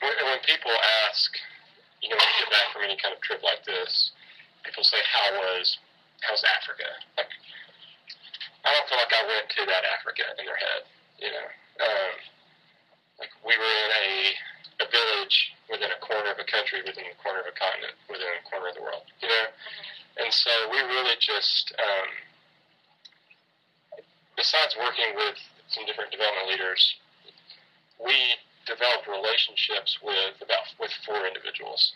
when people ask, when you get back from any kind of trip like this, people say, how's Africa? Like, I don't feel like I went to that Africa in their head, like we were in a village within a corner of a country, within a corner of a continent, within a corner of the world, And so we really just, besides working with some different development leaders, we developed relationships with 4 individuals.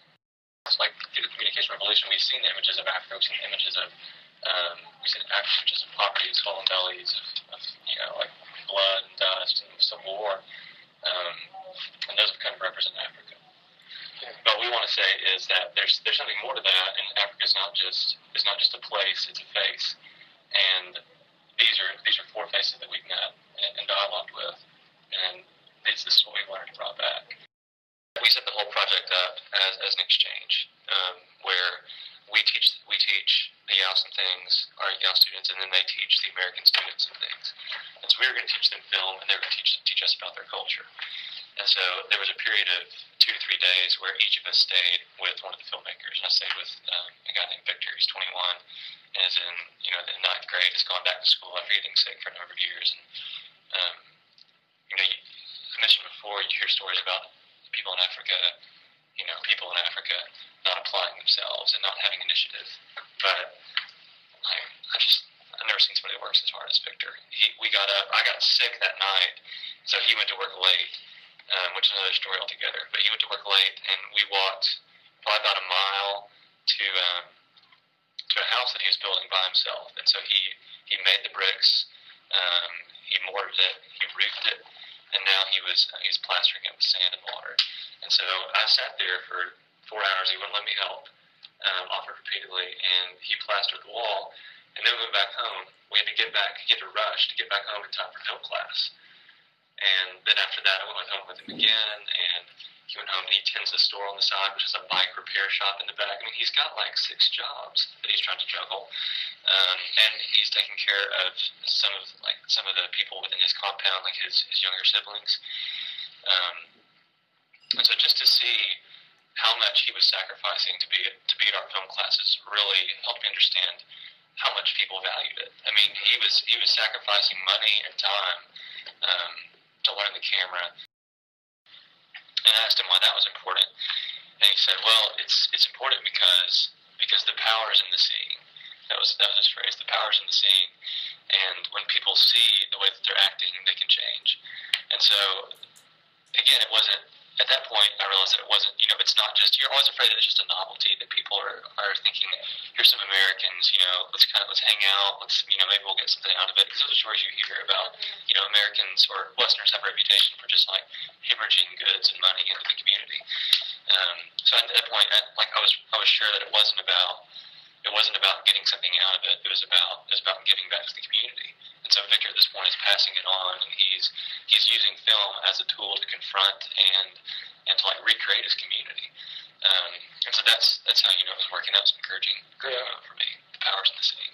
It's like through the communication revolution, we've seen the images of Africa, we've seen images of poverty, swollen bellies, of like blood and dust and civil war, and those have kind of represent Africa. But what we want to say is that there's something more to that, and Africa is not just a place; it's a face. And these are 4 faces that we've met and dialogued with, and this is what we've learned and brought back. We set the whole project up as an exchange, where we teach the Yale some things, our Yale students, and then they teach the American students some things. And so we were going to teach them film, and they were going to teach us about their culture. And so there was a period of 2 to 3 days where each of us stayed with one of the filmmakers. And I stayed with a guy named Victor, who's 21, and is in the 9th grade, has gone back to school after getting sick for a number of years. And I mentioned before, you hear stories about people in Africa not applying themselves and not having initiative. But I've never seen somebody that works as hard as Victor. We got up. I got sick that night, so he went to work late, which is another story altogether. But he went to work late, and we walked probably about a mile to a house that he was building by himself. And so he made the bricks, he mortared it, he roofed it, and now he was plastering it with sand and water. And so I sat there for 4 hours. He wouldn't let me help. Offered repeatedly, and he plastered the wall. And then we went back home. We had to rush to get back home in time for film class. And then after that, I went home with him again, and he went home and he tends the store on the side, which is a bike repair shop in the back. I mean, he's got like 6 jobs that he's trying to juggle, and he's taking care of some of the people within his compound, like his younger siblings. And so just to see how much he was sacrificing to be at our film classes really helped me understand how much people valued it. I mean, he was sacrificing money and time to learn the camera. And I asked him why that was important, and he said, "Well, it's important because the power is in the seeing." That was his phrase. The power is in the seeing, and when people see the way that they're acting, they can change. And so, again, it wasn't. At that point, I realized that it wasn't, it's not just, you're always afraid that it's just a novelty, that people are thinking, here's some Americans, let's hang out, maybe we'll get something out of it. Because those are stories you hear about, Americans or Westerners have a reputation for just like hemorrhaging goods and money into the community. So at that point, I was sure that it wasn't about getting something out of it. It was about giving back to the community. And so Victor at this point is passing it on, and he's using film as a tool to confront and to like recreate his community. And so that's how it was working. That was encouraging for me. The powers in the city.